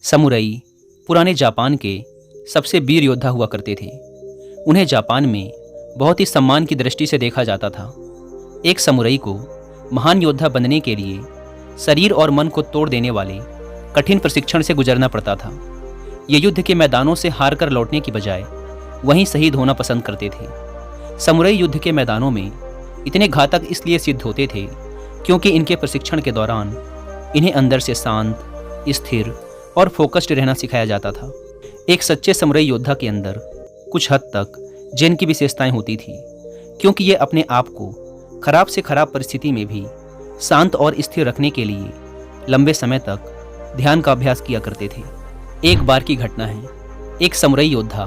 Samurai पुराने Japan के सबसे वीर योद्धा हुआ करते थे। उन्हें जापान में बहुत ही सम्मान की दृष्टि से देखा जाता था। एक समुराई को महान योद्धा बनने के लिए शरीर और मन को तोड़ देने वाले कठिन प्रशिक्षण से गुजरना पड़ता था। ये युद्ध के मैदानों से हार कर लौटने की बजाय वहीं शहीद होना पसंद करते थे। समुराई युद्ध के मैदानों में इतने घातक इसलिए सिद्ध होते थे क्योंकि इनके प्रशिक्षण के दौरान इन्हें अंदर से शांत, स्थिर और फोकस्ड रहना सिखाया जाता था। एक सच्चे समुराई योद्धा के अंदर कुछ हद तक जेन की विशेषताएं होती थी, क्योंकि ये अपने आप को खराब से खराब परिस्थिति में भी शांत और स्थिर रखने के लिए लंबे समय तक ध्यान का अभ्यास किया करते थे। एक बार की घटना है, एक समुराई योद्धा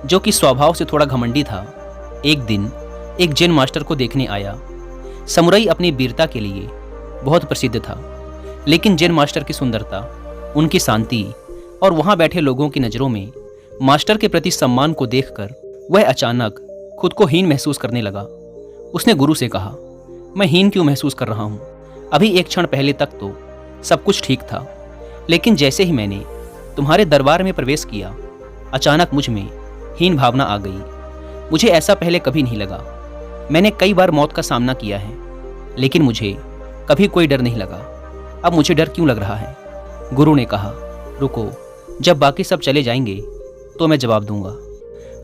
जो कि स्वभाव से थोड़ा घमंडी था, एक दिन एक जेन मास्टर को देखने आया। समुराई अपनी वीरता के लिए बहुत प्रसिद्ध था, लेकिन जेन मास्टर की सुंदरता, उनकी शांति और वहां बैठे लोगों की नज़रों में मास्टर के प्रति सम्मान को देखकर वह अचानक खुद को हीन महसूस करने लगा। उसने गुरु से कहा, मैं हीन क्यों महसूस कर रहा हूँ? अभी एक क्षण पहले तक तो सब कुछ ठीक था, लेकिन जैसे ही मैंने तुम्हारे दरबार में प्रवेश किया, अचानक मुझ में हीन भावना आ गई। मुझे ऐसा पहले कभी नहीं लगा। मैंने कई बार मौत का सामना किया है, लेकिन मुझे कभी कोई डर नहीं लगा। अब मुझे डर क्यों लग रहा है? गुरु ने कहा, रुको, जब बाकी सब चले जाएंगे तो मैं जवाब दूंगा।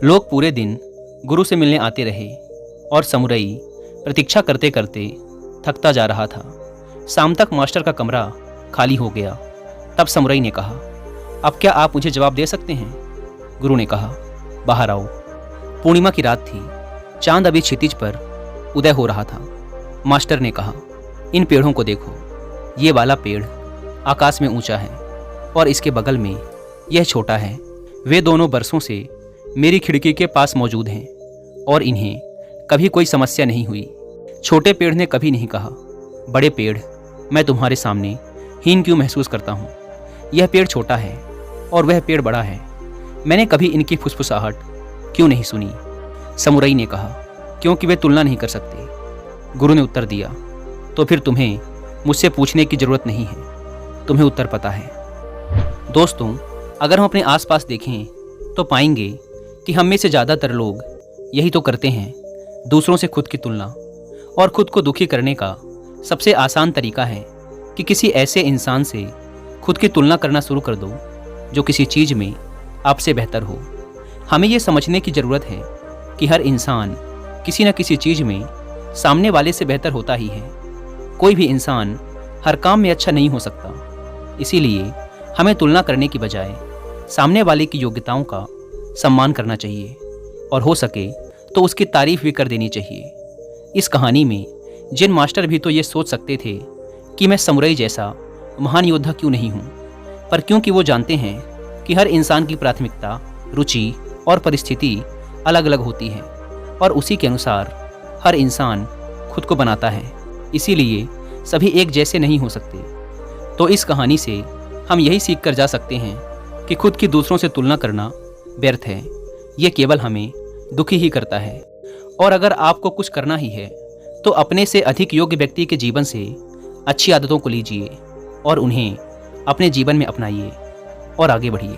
लोग पूरे दिन गुरु से मिलने आते रहे और समुराई प्रतीक्षा करते करते थकता जा रहा था। शाम तक मास्टर का कमरा खाली हो गया। तब समुराई ने कहा, अब क्या आप मुझे जवाब दे सकते हैं? गुरु ने कहा, बाहर आओ। पूर्णिमा की रात थी, चांद अभी क्षितिज पर उदय हो रहा था। मास्टर ने कहा, इन पेड़ों को देखो, ये वाला पेड़ आकाश में ऊंचा है और इसके बगल में यह छोटा है। वे दोनों बरसों से मेरी खिड़की के पास मौजूद हैं और इन्हें कभी कोई समस्या नहीं हुई। छोटे पेड़ ने कभी नहीं कहा, बड़े पेड़, मैं तुम्हारे सामने हीन क्यों महसूस करता हूँ? यह पेड़ छोटा है और वह पेड़ बड़ा है, मैंने कभी इनकी फुसफुसाहट क्यों नहीं सुनी? समुराई ने कहा, क्योंकि वे तुलना नहीं कर सकते। गुरु ने उत्तर दिया, तो फिर तुम्हें मुझसे पूछने की जरूरत नहीं है, तुम्हें उत्तर पता है। दोस्तों, अगर हम अपने आसपास देखें तो पाएंगे कि हम में से ज़्यादातर लोग यही तो करते हैं। दूसरों से खुद की तुलना और खुद को दुखी करने का सबसे आसान तरीका है कि किसी ऐसे इंसान से खुद की तुलना करना शुरू कर दो जो किसी चीज़ में आपसे बेहतर हो। हमें ये समझने की ज़रूरत है कि हर इंसान किसी न किसी चीज़ में सामने वाले से बेहतर होता ही है। कोई भी इंसान हर काम में अच्छा नहीं हो सकता। इसीलिए हमें तुलना करने की बजाय सामने वाले की योग्यताओं का सम्मान करना चाहिए और हो सके तो उसकी तारीफ भी कर देनी चाहिए। इस कहानी में जेन मास्टर भी तो ये सोच सकते थे कि मैं समुराई जैसा महान योद्धा क्यों नहीं हूँ, पर क्योंकि वो जानते हैं कि हर इंसान की प्राथमिकता, रुचि और परिस्थिति अलग अलग होती है और उसी के अनुसार हर इंसान खुद को बनाता है, इसीलिए सभी एक जैसे नहीं हो सकते। तो इस कहानी से हम यही सीख कर जा सकते हैं कि खुद की दूसरों से तुलना करना व्यर्थ है। ये केवल हमें दुखी ही करता है। और अगर आपको कुछ करना ही है तो अपने से अधिक योग्य व्यक्ति के जीवन से अच्छी आदतों को लीजिए और उन्हें अपने जीवन में अपनाइए और आगे बढ़िए।